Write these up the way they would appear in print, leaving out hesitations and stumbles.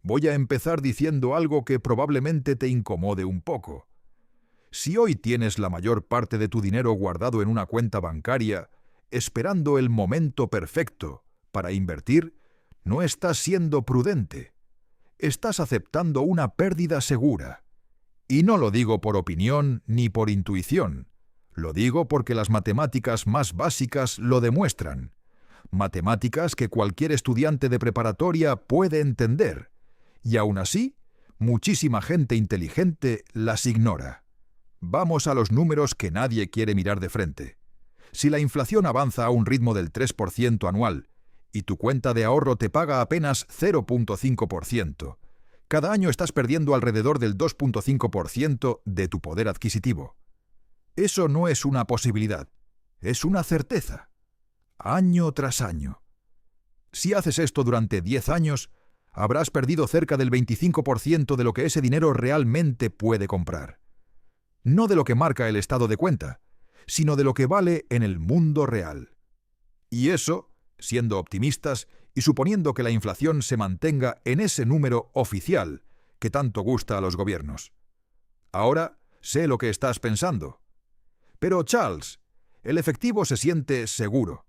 Voy a empezar diciendo algo que probablemente te incomode un poco. Si hoy tienes la mayor parte de tu dinero guardado en una cuenta bancaria, esperando el momento perfecto para invertir, no estás siendo prudente. Estás aceptando una pérdida segura. Y no lo digo por opinión ni por intuición. Lo digo porque las matemáticas más básicas lo demuestran. Matemáticas que cualquier estudiante de preparatoria puede entender. Y aún así, muchísima gente inteligente las ignora. Vamos a los números que nadie quiere mirar de frente. Si la inflación avanza a un ritmo del 3% anual y tu cuenta de ahorro te paga apenas 0,5%, cada año estás perdiendo alrededor del 2,5% de tu poder adquisitivo. Eso no es una posibilidad, es una certeza. Año tras año. Si haces esto durante 10 años, habrás perdido cerca del 25% de lo que ese dinero realmente puede comprar. No de lo que marca el estado de cuenta, sino de lo que vale en el mundo real. Y eso, siendo optimistas y suponiendo que la inflación se mantenga en ese número oficial que tanto gusta a los gobiernos. Ahora sé lo que estás pensando. Pero Charles, el efectivo se siente seguro.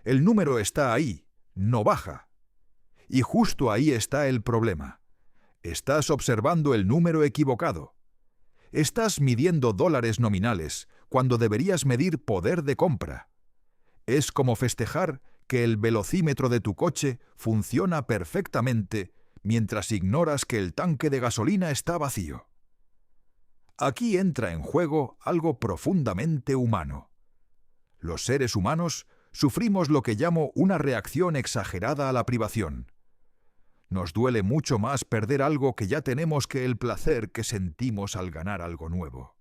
El número está ahí, no baja. Y justo ahí está el problema. Estás observando el número equivocado. Estás midiendo dólares nominales cuando deberías medir poder de compra. Es como festejar que el velocímetro de tu coche funciona perfectamente mientras ignoras que el tanque de gasolina está vacío. Aquí entra en juego algo profundamente humano. Los seres humanos sufrimos lo que llamo una reacción exagerada a la privación. Nos duele mucho más perder algo que ya tenemos que el placer que sentimos al ganar algo nuevo.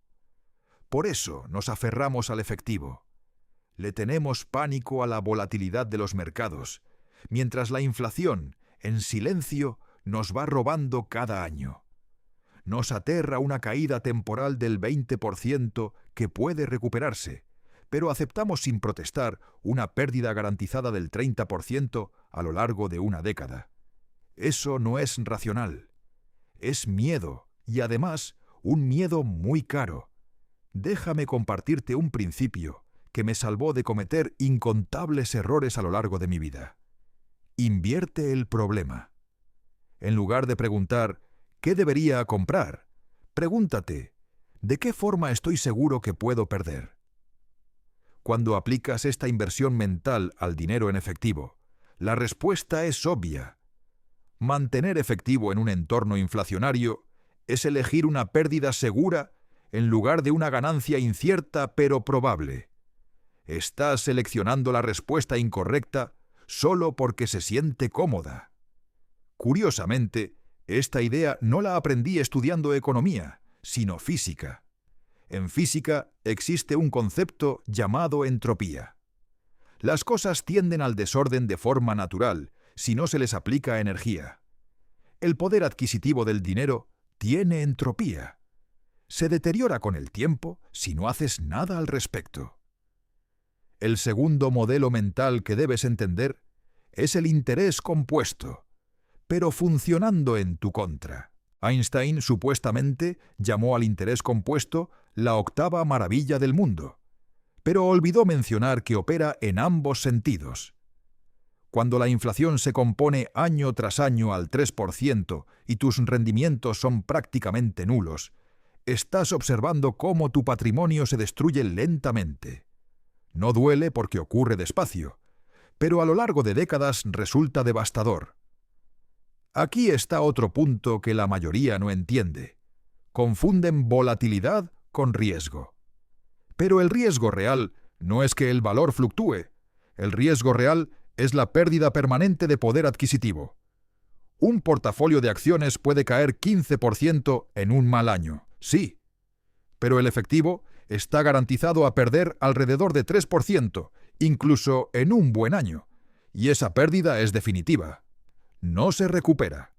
Por eso nos aferramos al efectivo. Le tenemos pánico a la volatilidad de los mercados, mientras la inflación, en silencio, nos va robando cada año. Nos aterra una caída temporal del 20% que puede recuperarse, pero aceptamos sin protestar una pérdida garantizada del 30% a lo largo de una década. Eso no es racional. Es miedo, y además un miedo muy caro. Déjame compartirte un principio que me salvó de cometer incontables errores a lo largo de mi vida. Invierte el problema. En lugar de preguntar, ¿qué debería comprar? Pregúntate, ¿de qué forma estoy seguro que puedo perder? Cuando aplicas esta inversión mental al dinero en efectivo, la respuesta es obvia. Mantener efectivo en un entorno inflacionario es elegir una pérdida segura en lugar de una ganancia incierta pero probable. Estás seleccionando la respuesta incorrecta solo porque se siente cómoda. Curiosamente, esta idea no la aprendí estudiando economía, sino física. En física existe un concepto llamado entropía. Las cosas tienden al desorden de forma natural si no se les aplica energía. El poder adquisitivo del dinero tiene entropía. Se deteriora con el tiempo si no haces nada al respecto. El segundo modelo mental que debes entender es el interés compuesto, pero funcionando en tu contra. Einstein supuestamente llamó al interés compuesto la octava maravilla del mundo, pero olvidó mencionar que opera en ambos sentidos. Cuando la inflación se compone año tras año al 3% y tus rendimientos son prácticamente nulos, estás observando cómo tu patrimonio se destruye lentamente. No duele porque ocurre despacio, pero a lo largo de décadas resulta devastador. Aquí está otro punto que la mayoría no entiende. Confunden volatilidad con riesgo. Pero el riesgo real no es que el valor fluctúe. El riesgo real es la pérdida permanente de poder adquisitivo. Un portafolio de acciones puede caer 15% en un mal año, sí, pero el efectivo está garantizado a perder alrededor de 3%, incluso en un buen año, y esa pérdida es definitiva. No se recupera.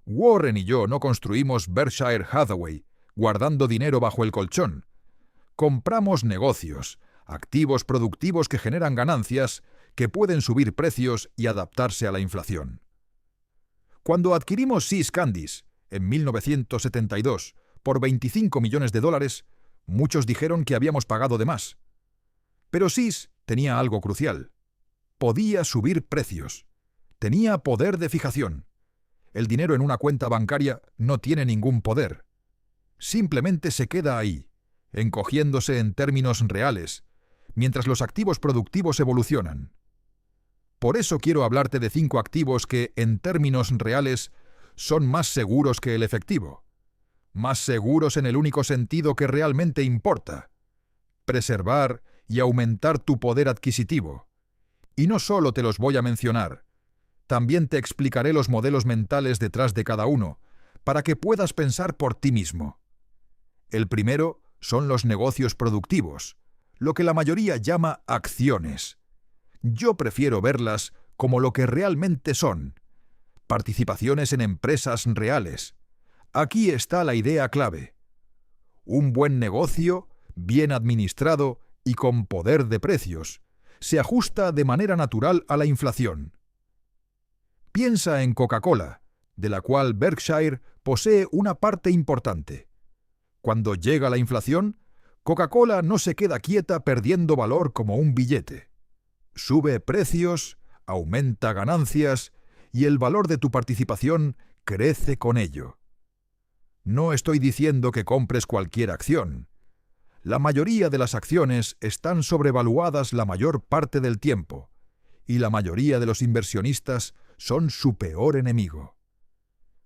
Warren y yo no construimos Berkshire Hathaway guardando dinero bajo el colchón. Compramos negocios, activos productivos que generan ganancias, que pueden subir precios y adaptarse a la inflación. Cuando adquirimos See's Candies en 1972 por $25 millones, muchos dijeron que habíamos pagado de más. Pero See's tenía algo crucial. Podía subir precios. Tenía poder de fijación. El dinero en una cuenta bancaria no tiene ningún poder. Simplemente se queda ahí, encogiéndose en términos reales, mientras los activos productivos evolucionan. Por eso quiero hablarte de 5 activos que, en términos reales, son más seguros que el efectivo. Más seguros en el único sentido que realmente importa: preservar y aumentar tu poder adquisitivo. Y no solo te los voy a mencionar, también te explicaré los modelos mentales detrás de cada uno, para que puedas pensar por ti mismo. El primero son los negocios productivos, lo que la mayoría llama acciones. Yo prefiero verlas como lo que realmente son: participaciones en empresas reales. Aquí está la idea clave. Un buen negocio, bien administrado y con poder de precios, se ajusta de manera natural a la inflación. Piensa en Coca-Cola, de la cual Berkshire posee una parte importante. Cuando llega la inflación, Coca-Cola no se queda quieta perdiendo valor como un billete. Sube precios, aumenta ganancias y el valor de tu participación crece con ello. No estoy diciendo que compres cualquier acción. La mayoría de las acciones están sobrevaluadas la mayor parte del tiempo, y la mayoría de los inversionistas son su peor enemigo.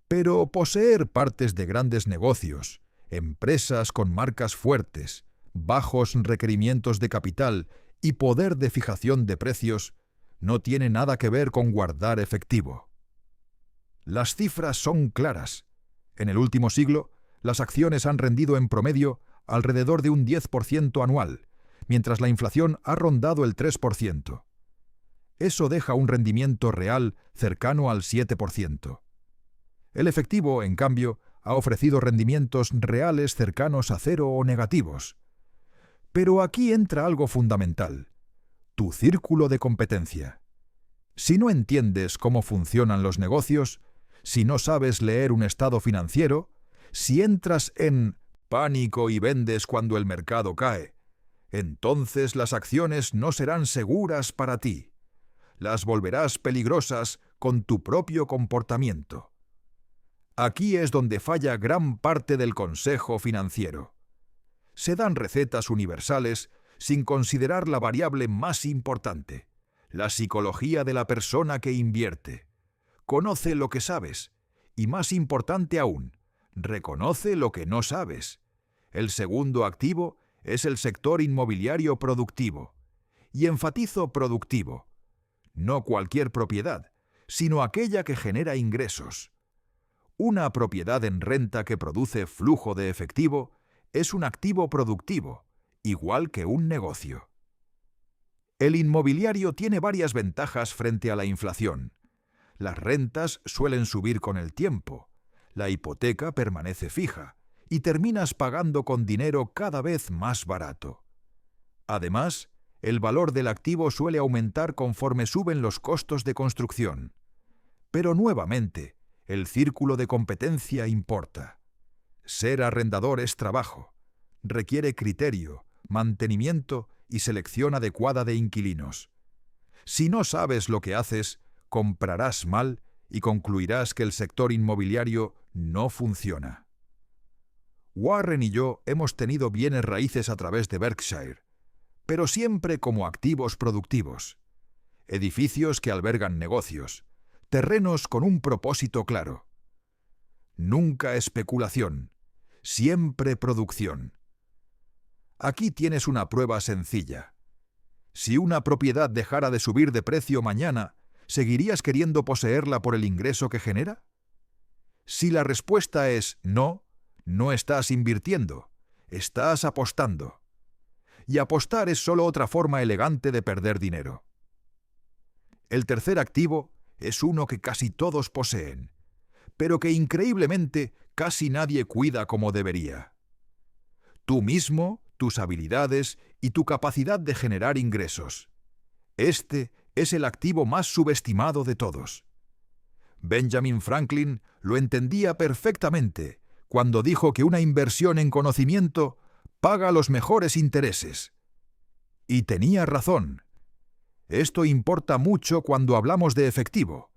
Pero poseer partes de grandes negocios, empresas con marcas fuertes, bajos requerimientos de capital y poder de fijación de precios no tiene nada que ver con guardar efectivo. Las cifras son claras. En el último siglo, las acciones han rendido en promedio alrededor de un 10% anual, mientras la inflación ha rondado el 3%. Eso deja un rendimiento real cercano al 7%. El efectivo, en cambio, ha ofrecido rendimientos reales cercanos a cero o negativos. Pero aquí entra algo fundamental: tu círculo de competencia. Si no entiendes cómo funcionan los negocios, si no sabes leer un estado financiero, si entras en pánico y vendes cuando el mercado cae, entonces las acciones no serán seguras para ti. Las volverás peligrosas con tu propio comportamiento. Aquí es donde falla gran parte del consejo financiero. Se dan recetas universales sin considerar la variable más importante: la psicología de la persona que invierte. Conoce lo que sabes, y más importante aún, reconoce lo que no sabes. El segundo activo es el sector inmobiliario productivo. Y enfatizo productivo. No cualquier propiedad, sino aquella que genera ingresos. Una propiedad en renta que produce flujo de efectivo es un activo productivo, igual que un negocio. El inmobiliario tiene varias ventajas frente a la inflación. Las rentas suelen subir con el tiempo, la hipoteca permanece fija y terminas pagando con dinero cada vez más barato. Además, el valor del activo suele aumentar conforme suben los costos de construcción. Pero nuevamente, el círculo de competencia importa. Ser arrendador es trabajo. Requiere criterio, mantenimiento y selección adecuada de inquilinos. Si no sabes lo que haces, comprarás mal y concluirás que el sector inmobiliario no funciona. Warren y yo hemos tenido bienes raíces a través de Berkshire, pero siempre como activos productivos. Edificios que albergan negocios, terrenos con un propósito claro. Nunca especulación, siempre producción. Aquí tienes una prueba sencilla. Si una propiedad dejara de subir de precio mañana, ¿seguirías queriendo poseerla por el ingreso que genera? Si la respuesta es no, no estás invirtiendo, estás apostando. Y apostar es solo otra forma elegante de perder dinero. El tercer activo es uno que casi todos poseen, pero que increíblemente casi nadie cuida como debería. Tú mismo, tus habilidades y tu capacidad de generar ingresos. Este es el activo más subestimado de todos. Benjamin Franklin lo entendía perfectamente cuando dijo que una inversión en conocimiento paga los mejores intereses. Y tenía razón. Esto importa mucho cuando hablamos de efectivo.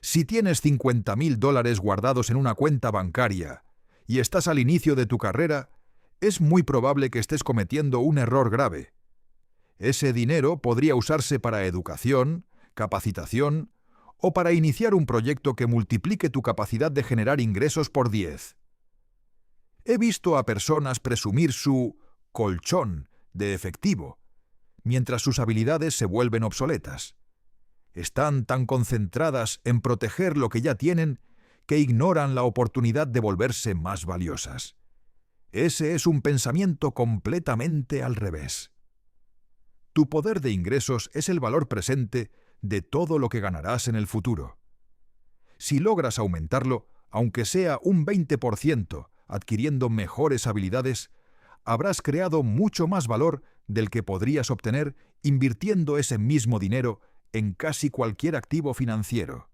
Si tienes $50,000 guardados en una cuenta bancaria y estás al inicio de tu carrera, es muy probable que estés cometiendo un error grave. Ese dinero podría usarse para educación, capacitación o para iniciar un proyecto que multiplique tu capacidad de generar ingresos por 10. He visto a personas presumir su colchón de efectivo, mientras sus habilidades se vuelven obsoletas. Están tan concentradas en proteger lo que ya tienen que ignoran la oportunidad de volverse más valiosas. Ese es un pensamiento completamente al revés. Tu poder de ingresos es el valor presente de todo lo que ganarás en el futuro. Si logras aumentarlo, aunque sea un 20%, adquiriendo mejores habilidades, habrás creado mucho más valor del que podrías obtener invirtiendo ese mismo dinero en casi cualquier activo financiero.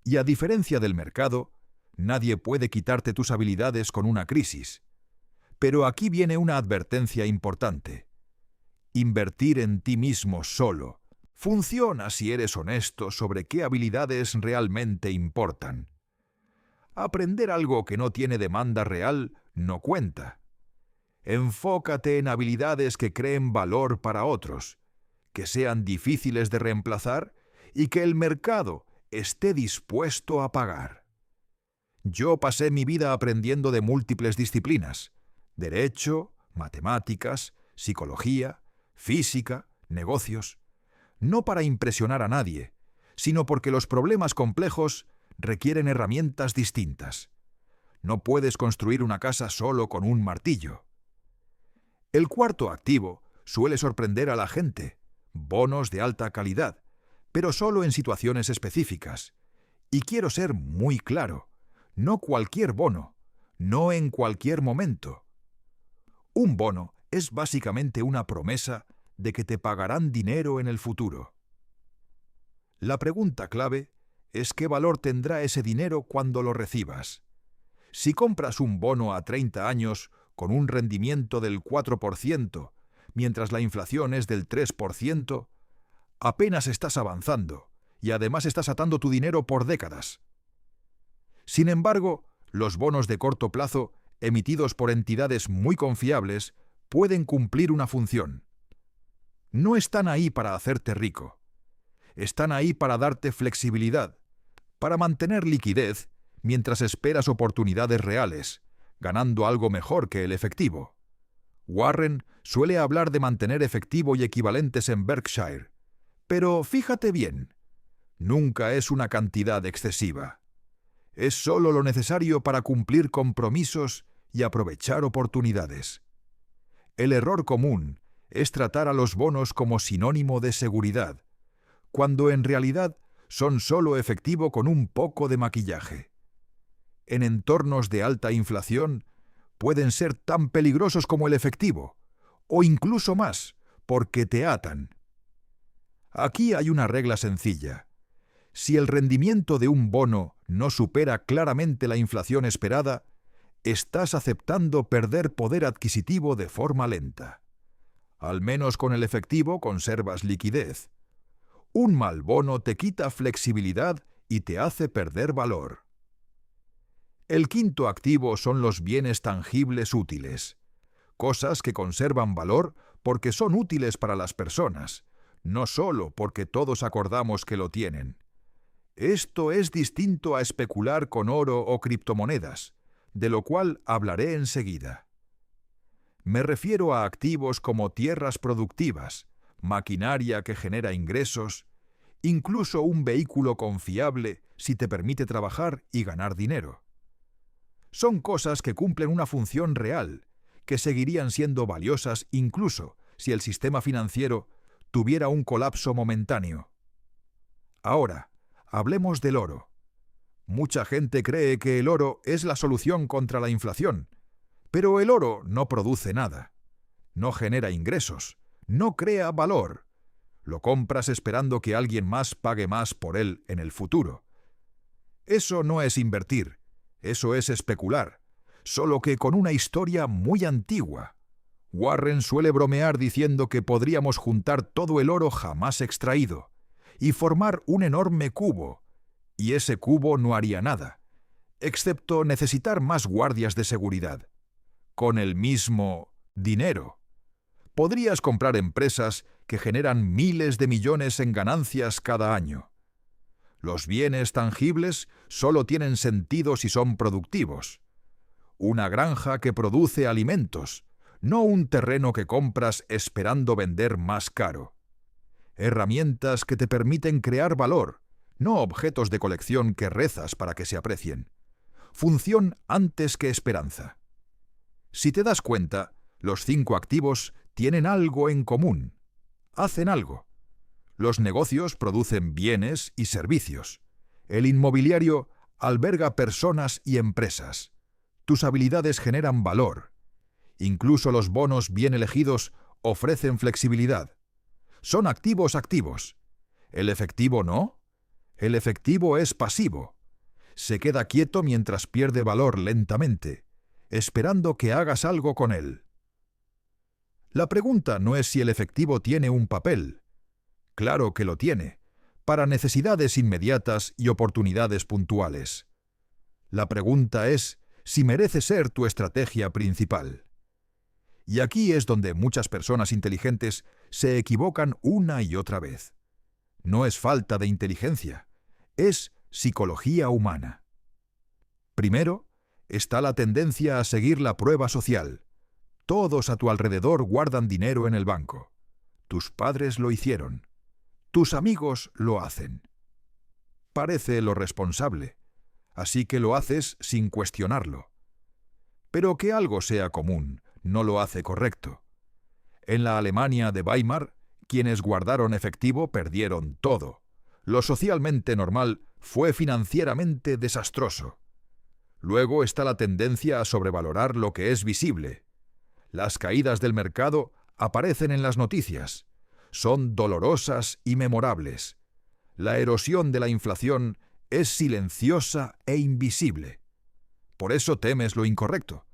Y a diferencia del mercado, nadie puede quitarte tus habilidades con una crisis. Pero aquí viene una advertencia importante. Invertir en ti mismo solo funciona si eres honesto sobre qué habilidades realmente importan. Aprender algo que no tiene demanda real no cuenta. Enfócate en habilidades que creen valor para otros, que sean difíciles de reemplazar y que el mercado esté dispuesto a pagar. Yo pasé mi vida aprendiendo de múltiples disciplinas: derecho, matemáticas, psicología, física, negocios, no para impresionar a nadie, sino porque los problemas complejos requieren herramientas distintas. No puedes construir una casa solo con un martillo. El cuarto activo suele sorprender a la gente: bonos de alta calidad, pero solo en situaciones específicas. Y quiero ser muy claro, no cualquier bono, no en cualquier momento. Un bono es básicamente una promesa de que te pagarán dinero en el futuro. La pregunta clave es qué valor tendrá ese dinero cuando lo recibas. Si compras un bono a 30 años con un rendimiento del 4%, mientras la inflación es del 3%, apenas estás avanzando y además estás atando tu dinero por décadas. Sin embargo, los bonos de corto plazo, emitidos por entidades muy confiables, pueden cumplir una función. No están ahí para hacerte rico. Están ahí para darte flexibilidad, para mantener liquidez mientras esperas oportunidades reales, ganando algo mejor que el efectivo. Warren suele hablar de mantener efectivo y equivalentes en Berkshire, pero fíjate bien, nunca es una cantidad excesiva. Es solo lo necesario para cumplir compromisos y aprovechar oportunidades. El error común es tratar a los bonos como sinónimo de seguridad, cuando en realidad son solo efectivo con un poco de maquillaje. En entornos de alta inflación, pueden ser tan peligrosos como el efectivo, o incluso más, porque te atan. Aquí hay una regla sencilla. Si el rendimiento de un bono no supera claramente la inflación esperada, estás aceptando perder poder adquisitivo de forma lenta. Al menos con el efectivo conservas liquidez. Un mal bono te quita flexibilidad y te hace perder valor. El quinto activo son los bienes tangibles útiles, cosas que conservan valor porque son útiles para las personas, no solo porque todos acordamos que lo tienen. Esto es distinto a especular con oro o criptomonedas, de lo cual hablaré enseguida. Me refiero a activos como tierras productivas, maquinaria que genera ingresos, incluso un vehículo confiable si te permite trabajar y ganar dinero. Son cosas que cumplen una función real, que seguirían siendo valiosas incluso si el sistema financiero tuviera un colapso momentáneo. Ahora, hablemos del oro. Mucha gente cree que el oro es la solución contra la inflación, pero el oro no produce nada. No genera ingresos, no crea valor. Lo compras esperando que alguien más pague más por él en el futuro. Eso no es invertir, eso es especular, solo que con una historia muy antigua. Warren suele bromear diciendo que podríamos juntar todo el oro jamás extraído y formar un enorme cubo, y ese cubo no haría nada, excepto necesitar más guardias de seguridad. Con el mismo dinero. Podrías comprar empresas que generan miles de millones en ganancias cada año. Los bienes tangibles solo tienen sentido si son productivos. Una granja que produce alimentos, no un terreno que compras esperando vender más caro. Herramientas que te permiten crear valor, no objetos de colección que rezas para que se aprecien. Función antes que esperanza. Si te das cuenta, los 5 activos tienen algo en común. Hacen algo. Los negocios producen bienes y servicios. El inmobiliario alberga personas y empresas. Tus habilidades generan valor. Incluso los bonos bien elegidos ofrecen flexibilidad. Son activos activos. ¿El efectivo no? El efectivo es pasivo. Se queda quieto mientras pierde valor lentamente, esperando que hagas algo con él. La pregunta no es si el efectivo tiene un papel. Claro que lo tiene, para necesidades inmediatas y oportunidades puntuales. La pregunta es si merece ser tu estrategia principal. Y aquí es donde muchas personas inteligentes se equivocan una y otra vez. No es falta de inteligencia, es psicología humana. Primero, está la tendencia a seguir la prueba social. Todos a tu alrededor guardan dinero en el banco. Tus padres lo hicieron. Tus amigos lo hacen. Parece lo responsable, así que lo haces sin cuestionarlo. Pero que algo sea común no lo hace correcto. En la Alemania de Weimar, quienes guardaron efectivo perdieron todo. Lo socialmente normal fue financieramente desastroso. Luego está la tendencia a sobrevalorar lo que es visible. Las caídas del mercado aparecen en las noticias. Son dolorosas y memorables. La erosión de la inflación es silenciosa e invisible. Por eso temes lo incorrecto.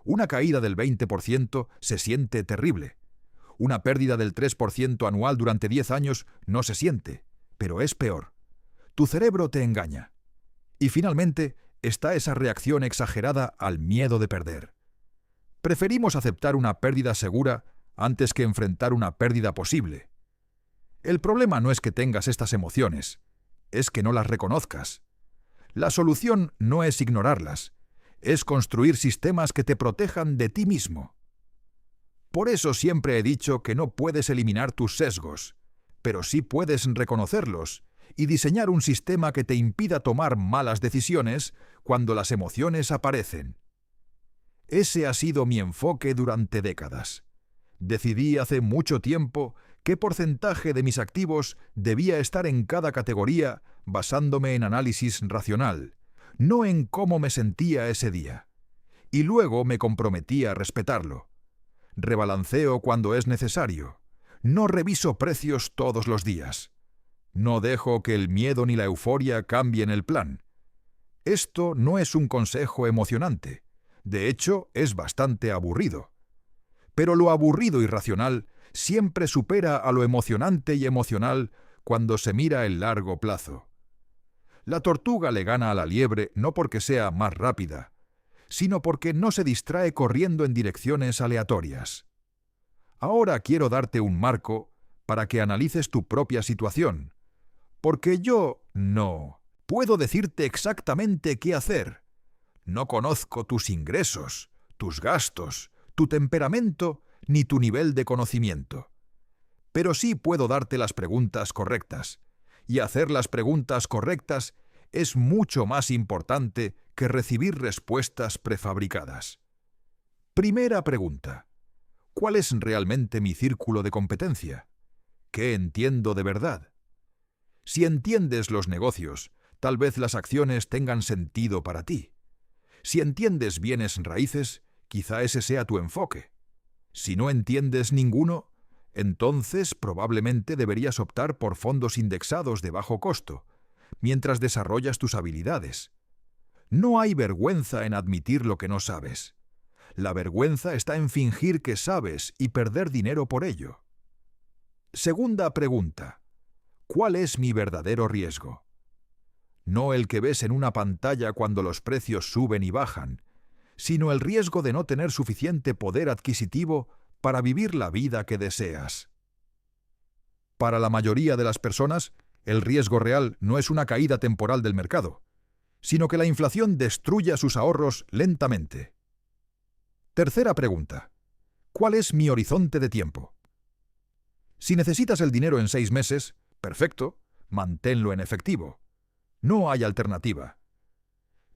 Una caída del 20% se siente terrible. Una pérdida del 3% anual durante 10 años no se siente, pero es peor. Tu cerebro te engaña. Y finalmente está esa reacción exagerada al miedo de perder. Preferimos aceptar una pérdida segura antes que enfrentar una pérdida posible. El problema no es que tengas estas emociones, es que no las reconozcas. La solución no es ignorarlas, es construir sistemas que te protejan de ti mismo. Por eso siempre he dicho que no puedes eliminar tus sesgos, pero sí puedes reconocerlos y diseñar un sistema que te impida tomar malas decisiones cuando las emociones aparecen. Ese ha sido mi enfoque durante décadas. Decidí hace mucho tiempo qué porcentaje de mis activos debía estar en cada categoría basándome en análisis racional, no en cómo me sentía ese día. Y luego me comprometí a respetarlo. Rebalanceo cuando es necesario. No reviso precios todos los días. No dejo que el miedo ni la euforia cambien el plan. Esto no es un consejo emocionante. De hecho, es bastante aburrido. Pero lo aburrido y racional siempre supera a lo emocionante y emocional cuando se mira el largo plazo. La tortuga le gana a la liebre no porque sea más rápida, sino porque no se distrae corriendo en direcciones aleatorias. Ahora quiero darte un marco para que analices tu propia situación, porque yo no puedo decirte exactamente qué hacer. No conozco tus ingresos, tus gastos, tu temperamento ni tu nivel de conocimiento. Pero sí puedo darte las preguntas correctas, y hacer las preguntas correctas es mucho más importante que recibir respuestas prefabricadas. Primera pregunta. ¿Cuál es realmente mi círculo de competencia? ¿Qué entiendo de verdad? Si entiendes los negocios, tal vez las acciones tengan sentido para ti. Si entiendes bienes raíces, quizá ese sea tu enfoque. Si no entiendes ninguno, entonces probablemente deberías optar por fondos indexados de bajo costo, mientras desarrollas tus habilidades. No hay vergüenza en admitir lo que no sabes. La vergüenza está en fingir que sabes y perder dinero por ello. Segunda pregunta. ¿Cuál es mi verdadero riesgo? No el que ves en una pantalla cuando los precios suben y bajan, sino el riesgo de no tener suficiente poder adquisitivo para vivir la vida que deseas. Para la mayoría de las personas, el riesgo real no es una caída temporal del mercado, sino que la inflación destruya sus ahorros lentamente. Tercera pregunta. ¿Cuál es mi horizonte de tiempo? Si necesitas el dinero en 6 meses, perfecto, manténlo en efectivo. No hay alternativa.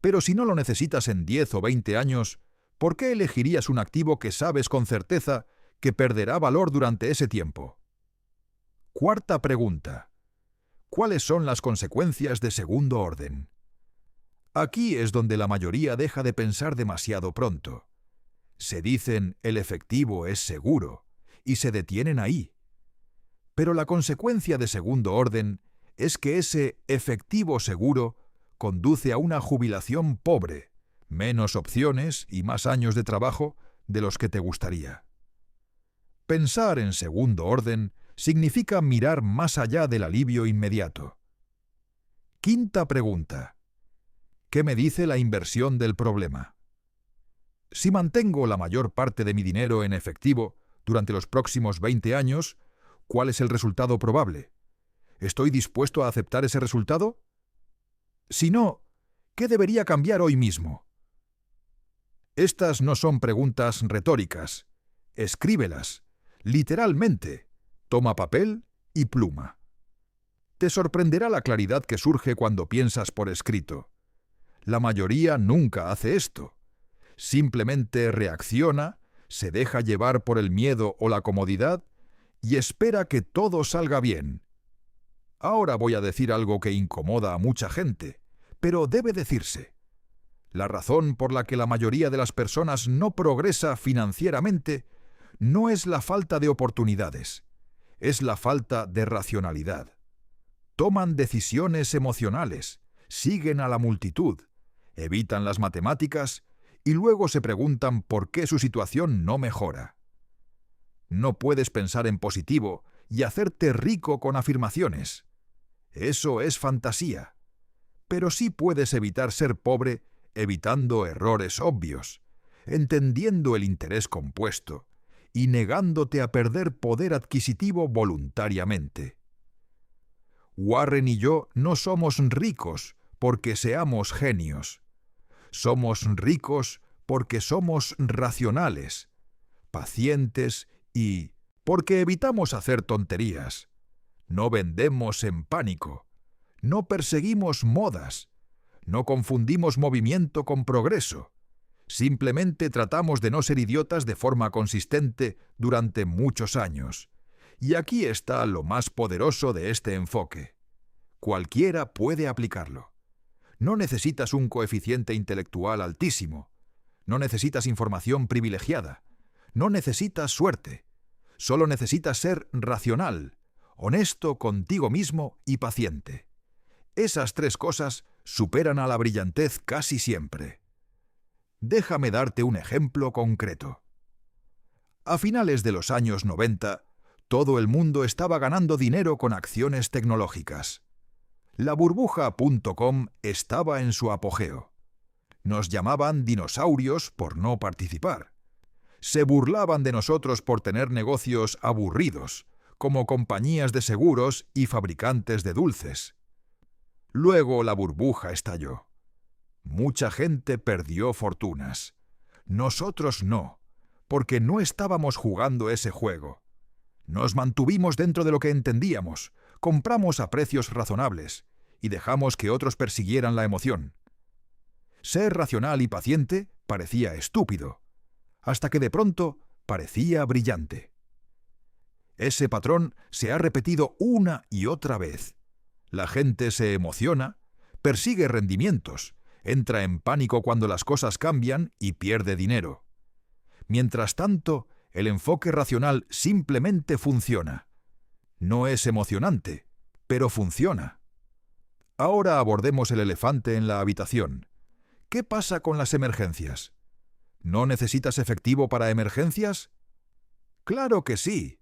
Pero si no lo necesitas en 10 o 20 años, ¿por qué elegirías un activo que sabes con certeza que perderá valor durante ese tiempo? Cuarta pregunta. ¿Cuáles son las consecuencias de segundo orden? Aquí es donde la mayoría deja de pensar demasiado pronto. Se dicen el efectivo es seguro y se detienen ahí. Pero la consecuencia de segundo orden es que ese efectivo seguro conduce a una jubilación pobre, menos opciones y más años de trabajo de los que te gustaría. Pensar en segundo orden significa mirar más allá del alivio inmediato. Quinta pregunta. ¿Qué me dice la inversión del problema? Si mantengo la mayor parte de mi dinero en efectivo durante los próximos 20 años, ¿cuál es el resultado probable? ¿Estoy dispuesto a aceptar ese resultado? Si no, ¿qué debería cambiar hoy mismo? Estas no son preguntas retóricas. Escríbelas, literalmente. Toma papel y pluma. Te sorprenderá la claridad que surge cuando piensas por escrito. La mayoría nunca hace esto. Simplemente reacciona, se deja llevar por el miedo o la comodidad y espera que todo salga bien. Ahora voy a decir algo que incomoda a mucha gente, pero debe decirse. La razón por la que la mayoría de las personas no progresa financieramente no es la falta de oportunidades, es la falta de racionalidad. Toman decisiones emocionales, siguen a la multitud, evitan las matemáticas y luego se preguntan por qué su situación no mejora. No puedes pensar en positivo y hacerte rico con afirmaciones. Eso es fantasía. Pero sí puedes evitar ser pobre evitando errores obvios, entendiendo el interés compuesto y negándote a perder poder adquisitivo voluntariamente. Warren y yo no somos ricos porque seamos genios. Somos ricos porque somos racionales, pacientes y porque evitamos hacer tonterías. No vendemos en pánico. No perseguimos modas. No confundimos movimiento con progreso. Simplemente tratamos de no ser idiotas de forma consistente durante muchos años. Y aquí está lo más poderoso de este enfoque. Cualquiera puede aplicarlo. No necesitas un coeficiente intelectual altísimo. No necesitas información privilegiada. No necesitas suerte. Solo necesitas ser racional, honesto contigo mismo y paciente. Esas 3 cosas superan a la brillantez casi siempre. Déjame darte un ejemplo concreto. A finales de los años 90, todo el mundo estaba ganando dinero con acciones tecnológicas. La burbuja.com estaba en su apogeo. Nos llamaban dinosaurios por no participar. Se burlaban de nosotros por tener negocios aburridos, como compañías de seguros y fabricantes de dulces. Luego la burbuja estalló. Mucha gente perdió fortunas. Nosotros no, porque no estábamos jugando ese juego. Nos mantuvimos dentro de lo que entendíamos, compramos a precios razonables y dejamos que otros persiguieran la emoción. Ser racional y paciente parecía estúpido, hasta que de pronto parecía brillante. Ese patrón se ha repetido una y otra vez. La gente se emociona, persigue rendimientos, entra en pánico cuando las cosas cambian y pierde dinero. Mientras tanto, el enfoque racional simplemente funciona. No es emocionante, pero funciona. Ahora abordemos el elefante en la habitación. ¿Qué pasa con las emergencias? ¿No necesitas efectivo para emergencias? ¡Claro que sí!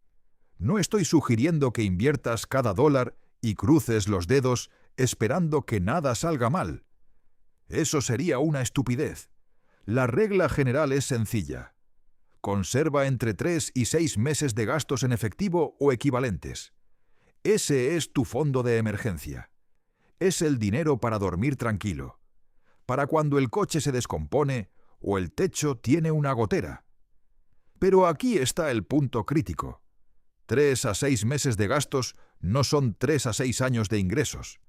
No estoy sugiriendo que inviertas cada dólar y cruces los dedos esperando que nada salga mal. Eso sería una estupidez. La regla general es sencilla. Conserva entre 3 y 6 meses de gastos en efectivo o equivalentes. Ese es tu fondo de emergencia. Es el dinero para dormir tranquilo, para cuando el coche se descompone o el techo tiene una gotera. Pero aquí está el punto crítico. 3 a 6 meses de gastos no son 3 a 6 años de ingresos.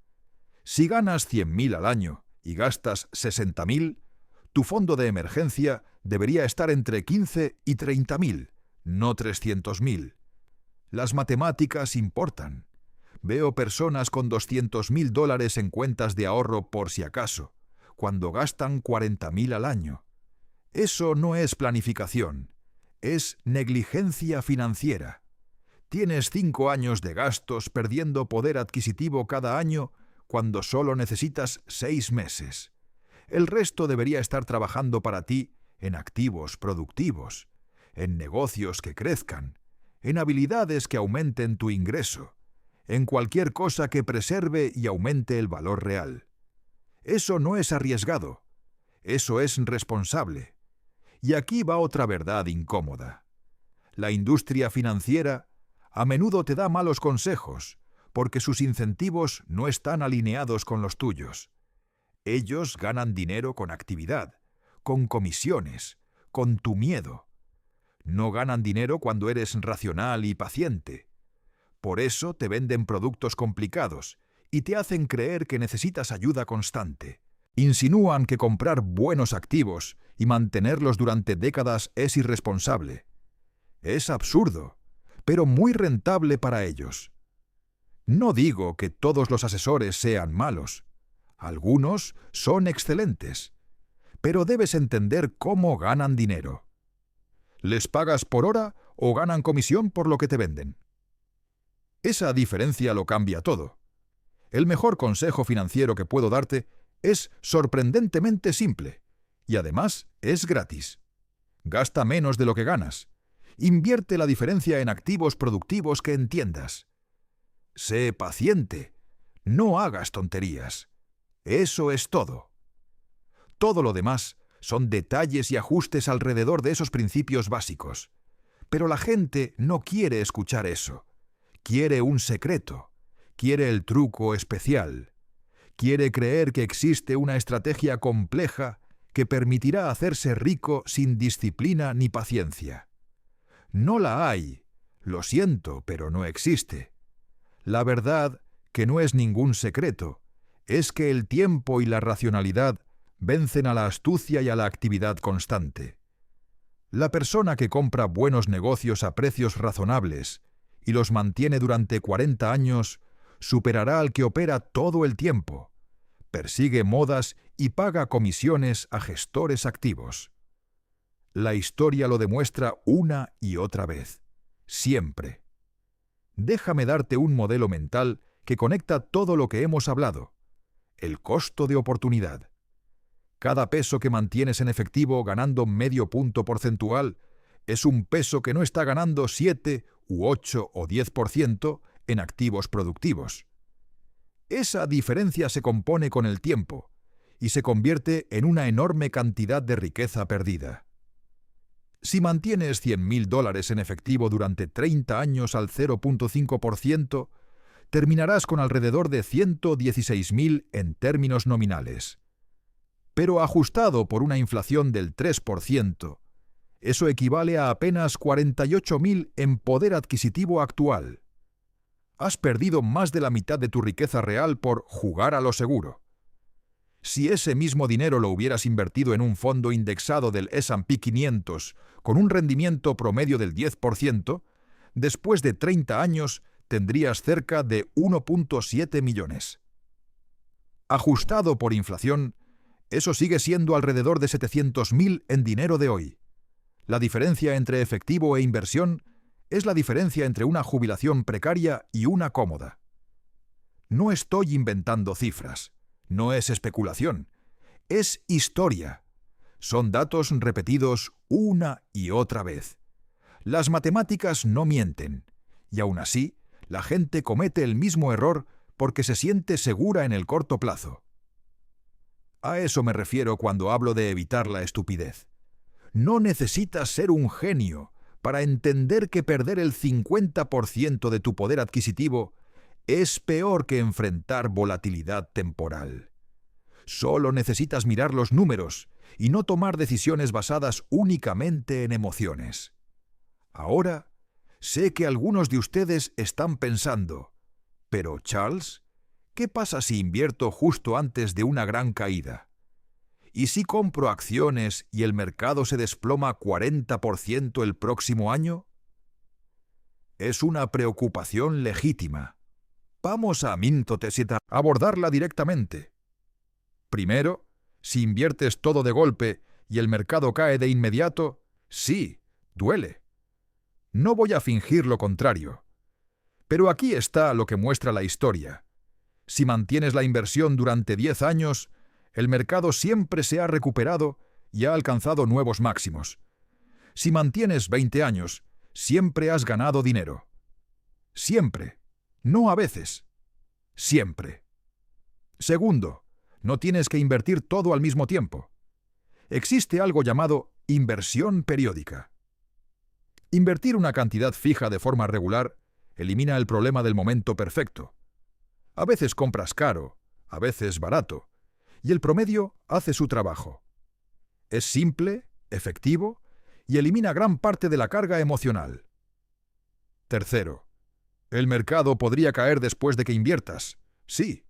Si ganas 100.000 al año y gastas 60.000, tu fondo de emergencia debería estar entre 15 y 30.000, no 300.000. Las matemáticas importan. Veo personas con 200.000 dólares en cuentas de ahorro por si acaso, cuando gastan 40.000 al año. Eso no es planificación, es negligencia financiera. Tienes 5 años de gastos perdiendo poder adquisitivo cada año cuando solo necesitas 6 meses. El resto debería estar trabajando para ti en activos productivos, en negocios que crezcan, en habilidades que aumenten tu ingreso, en cualquier cosa que preserve y aumente el valor real. Eso no es arriesgado, eso es responsable. Y aquí va otra verdad incómoda. La industria financiera a menudo te da malos consejos, porque sus incentivos no están alineados con los tuyos. Ellos ganan dinero con actividad, con comisiones, con tu miedo. No ganan dinero cuando eres racional y paciente. Por eso te venden productos complicados y te hacen creer que necesitas ayuda constante. Insinúan que comprar buenos activos y mantenerlos durante décadas es irresponsable. Es absurdo, pero muy rentable para ellos. No digo que todos los asesores sean malos. Algunos son excelentes. Pero debes entender cómo ganan dinero. ¿Les pagas por hora o ganan comisión por lo que te venden? Esa diferencia lo cambia todo. El mejor consejo financiero que puedo darte es sorprendentemente simple y además es gratis. Gasta menos de lo que ganas. Invierte la diferencia en activos productivos que entiendas. Sé paciente. No hagas tonterías. Eso es todo. Todo lo demás son detalles y ajustes alrededor de esos principios básicos. Pero la gente no quiere escuchar eso. Quiere un secreto. Quiere el truco especial. Quiere creer que existe una estrategia compleja que permitirá hacerse rico sin disciplina ni paciencia. No la hay. Lo siento, pero no existe. La verdad, que no es ningún secreto, es que el tiempo y la racionalidad vencen a la astucia y a la actividad constante. La persona que compra buenos negocios a precios razonables y los mantiene durante 40 años superará al que opera todo el tiempo, persigue modas y paga comisiones a gestores activos. La historia lo demuestra una y otra vez, siempre. Déjame darte un modelo mental que conecta todo lo que hemos hablado. El costo de oportunidad. Cada peso que mantienes en efectivo ganando medio punto porcentual es un peso que no está ganando 7 u 8 o 10% en activos productivos. Esa diferencia se compone con el tiempo y se convierte en una enorme cantidad de riqueza perdida. Si mantienes 100.000 dólares en efectivo durante 30 años al 0.5%, terminarás con alrededor de 116.000 en términos nominales. Pero ajustado por una inflación del 3%, eso equivale a apenas 48.000 en poder adquisitivo actual. Has perdido más de la mitad de tu riqueza real por jugar a lo seguro. Si ese mismo dinero lo hubieras invertido en un fondo indexado del S&P 500 con un rendimiento promedio del 10%, después de 30 años tendrías cerca de 1.7 millones. Ajustado por inflación, eso sigue siendo alrededor de 700.000 en dinero de hoy. La diferencia entre efectivo e inversión es la diferencia entre una jubilación precaria y una cómoda. No estoy inventando cifras. No es especulación. Es historia. Son datos repetidos una y otra vez. Las matemáticas no mienten, y aún así, la gente comete el mismo error porque se siente segura en el corto plazo. A eso me refiero cuando hablo de evitar la estupidez. No necesitas ser un genio para entender que perder el 50% de tu poder adquisitivo es peor que enfrentar volatilidad temporal. Solo necesitas mirar los números y no tomar decisiones basadas únicamente en emociones. Ahora, sé que algunos de ustedes están pensando, pero Charles, ¿qué pasa si invierto justo antes de una gran caída? ¿Y si compro acciones y el mercado se desploma 40% el próximo año? Es una preocupación legítima. Vamos a abordarla directamente. Primero, si inviertes todo de golpe y el mercado cae de inmediato, sí, duele. No voy a fingir lo contrario. Pero aquí está lo que muestra la historia. Si mantienes la inversión durante 10 años, el mercado siempre se ha recuperado y ha alcanzado nuevos máximos. Si mantienes 20 años, siempre has ganado dinero. Siempre. No a veces. Siempre. Segundo, no tienes que invertir todo al mismo tiempo. Existe algo llamado inversión periódica. Invertir una cantidad fija de forma regular elimina el problema del momento perfecto. A veces compras caro, a veces barato, y el promedio hace su trabajo. Es simple, efectivo, y elimina gran parte de la carga emocional. Tercero, el mercado podría caer después de que inviertas, sí,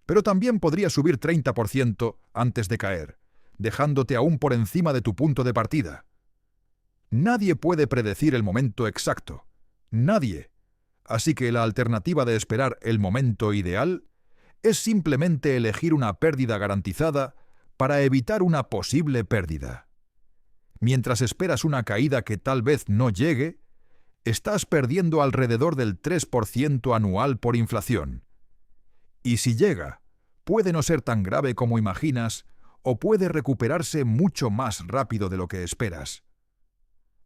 pero también podría subir 30% antes de caer, dejándote aún por encima de tu punto de partida. Nadie puede predecir el momento exacto. Nadie. Así que la alternativa de esperar el momento ideal es simplemente elegir una pérdida garantizada para evitar una posible pérdida. Mientras esperas una caída que tal vez no llegue, estás perdiendo alrededor del 3% anual por inflación. Y si llega, puede no ser tan grave como imaginas o puede recuperarse mucho más rápido de lo que esperas.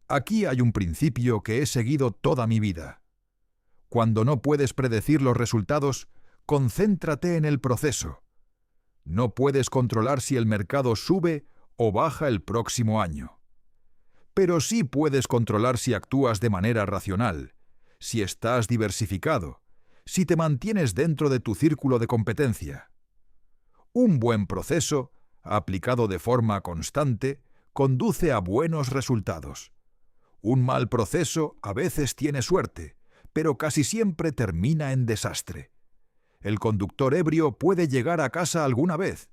Aquí hay un principio que he seguido toda mi vida. Cuando no puedes predecir los resultados, concéntrate en el proceso. No puedes controlar si el mercado sube o baja el próximo año. Pero sí puedes controlar si actúas de manera racional, si estás diversificado, si te mantienes dentro de tu círculo de competencia. Un buen proceso, aplicado de forma constante, conduce a buenos resultados. Un mal proceso a veces tiene suerte, pero casi siempre termina en desastre. El conductor ebrio puede llegar a casa alguna vez.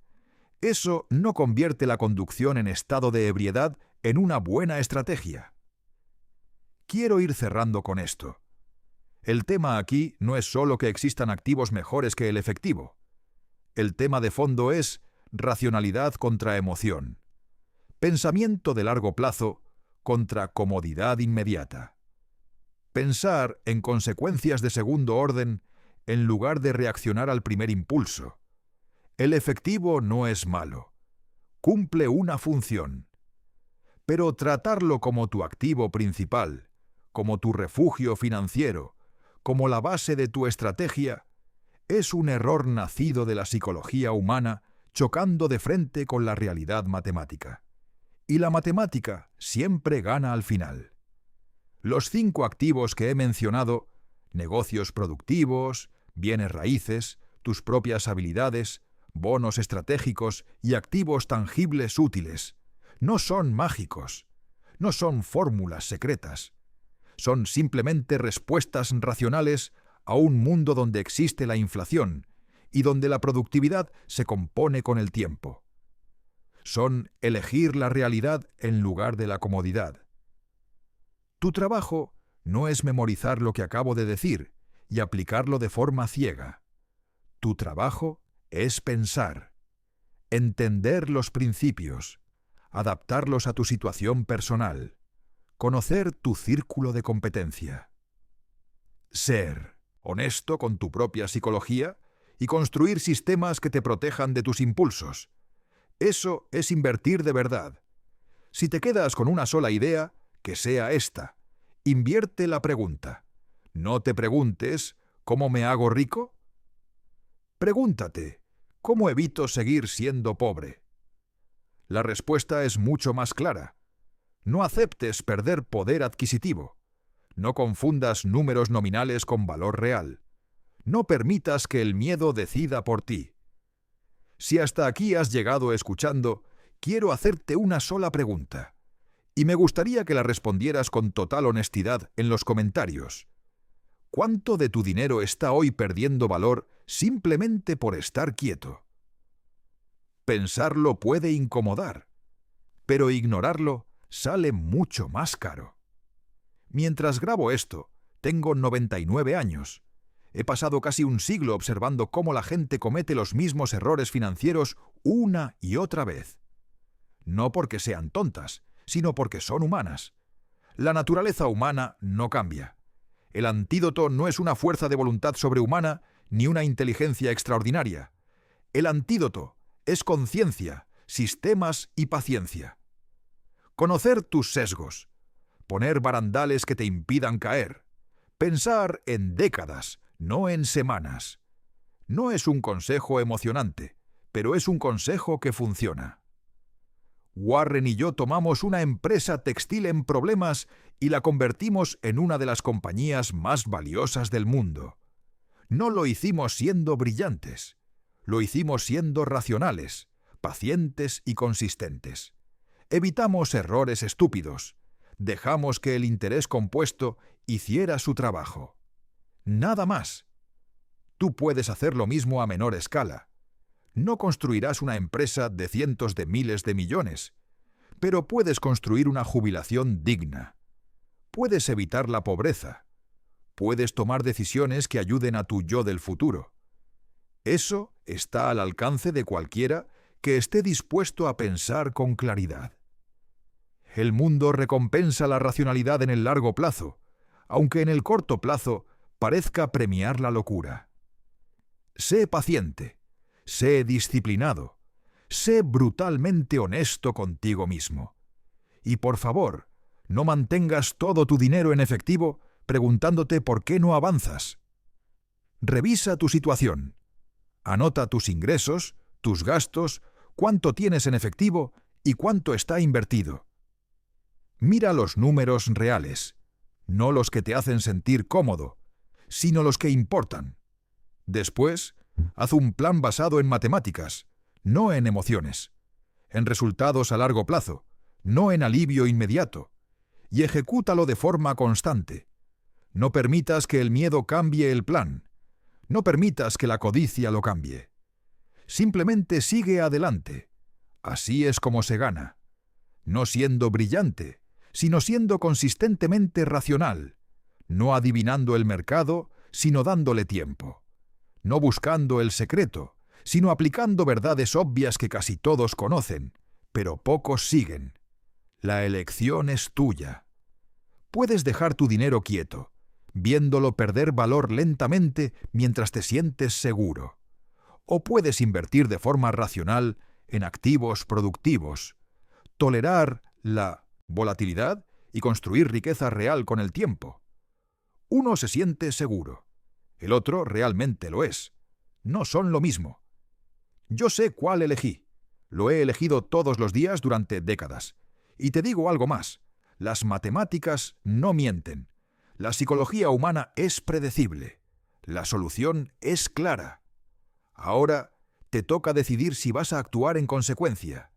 Eso no convierte la conducción en estado de ebriedad en una buena estrategia. Quiero ir cerrando con esto. El tema aquí no es solo que existan activos mejores que el efectivo. El tema de fondo es racionalidad contra emoción. Pensamiento de largo plazo contra comodidad inmediata. Pensar en consecuencias de segundo orden en lugar de reaccionar al primer impulso. El efectivo no es malo. Cumple una función. Pero tratarlo como tu activo principal, como tu refugio financiero, como la base de tu estrategia, es un error nacido de la psicología humana chocando de frente con la realidad matemática. Y la matemática siempre gana al final. Los 5 activos que he mencionado, negocios productivos, bienes raíces, tus propias habilidades, bonos estratégicos y activos tangibles útiles, no son mágicos, no son fórmulas secretas. Son simplemente respuestas racionales a un mundo donde existe la inflación y donde la productividad se compone con el tiempo. Son elegir la realidad en lugar de la comodidad. Tu trabajo no es memorizar lo que acabo de decir y aplicarlo de forma ciega. Tu trabajo es pensar, entender los principios, adaptarlos a tu situación personal, conocer tu círculo de competencia. Ser honesto con tu propia psicología y construir sistemas que te protejan de tus impulsos. Eso es invertir de verdad. Si te quedas con una sola idea, que sea esta. Invierte la pregunta. No te preguntes, ¿cómo me hago rico? Pregúntate, ¿cómo evito seguir siendo pobre? La respuesta es mucho más clara. No aceptes perder poder adquisitivo. No confundas números nominales con valor real. No permitas que el miedo decida por ti. Si hasta aquí has llegado escuchando, quiero hacerte una sola pregunta. Y me gustaría que la respondieras con total honestidad en los comentarios. ¿Cuánto de tu dinero está hoy perdiendo valor simplemente por estar quieto? Pensarlo puede incomodar, pero ignorarlo sale mucho más caro. Mientras grabo esto, tengo 99 años. He pasado casi un siglo observando cómo la gente comete los mismos errores financieros una y otra vez. No porque sean tontas, sino porque son humanas. La naturaleza humana no cambia. El antídoto no es una fuerza de voluntad sobrehumana ni una inteligencia extraordinaria. El antídoto es conciencia, sistemas y paciencia. Conocer tus sesgos, poner barandales que te impidan caer, pensar en décadas, no en semanas. No es un consejo emocionante, pero es un consejo que funciona. Warren y yo tomamos una empresa textil en problemas y la convertimos en una de las compañías más valiosas del mundo. No lo hicimos siendo brillantes, lo hicimos siendo racionales, pacientes y consistentes. Evitamos errores estúpidos, dejamos que el interés compuesto hiciera su trabajo. Nada más. Tú puedes hacer lo mismo a menor escala. No construirás una empresa de cientos de miles de millones, pero puedes construir una jubilación digna. Puedes evitar la pobreza. Puedes tomar decisiones que ayuden a tu yo del futuro. Eso está al alcance de cualquiera que esté dispuesto a pensar con claridad. El mundo recompensa la racionalidad en el largo plazo, aunque en el corto plazo parezca premiar la locura. Sé paciente. Sé disciplinado, sé brutalmente honesto contigo mismo. Y por favor, no mantengas todo tu dinero en efectivo preguntándote por qué no avanzas. Revisa tu situación. Anota tus ingresos, tus gastos, cuánto tienes en efectivo y cuánto está invertido. Mira los números reales, no los que te hacen sentir cómodo, sino los que importan. Después, haz un plan basado en matemáticas, no en emociones, en resultados a largo plazo, no en alivio inmediato, y ejecútalo de forma constante. No permitas que el miedo cambie el plan, no permitas que la codicia lo cambie. Simplemente sigue adelante. Así es como se gana, no siendo brillante, sino siendo consistentemente racional, no adivinando el mercado, sino dándole tiempo. No buscando el secreto, sino aplicando verdades obvias que casi todos conocen, pero pocos siguen. La elección es tuya. Puedes dejar tu dinero quieto, viéndolo perder valor lentamente mientras te sientes seguro. O puedes invertir de forma racional en activos productivos, tolerar la volatilidad y construir riqueza real con el tiempo. Uno se siente seguro. El otro realmente lo es. No son lo mismo. Yo sé cuál elegí. Lo he elegido todos los días durante décadas. Y te digo algo más. Las matemáticas no mienten. La psicología humana es predecible. La solución es clara. Ahora te toca decidir si vas a actuar en consecuencia.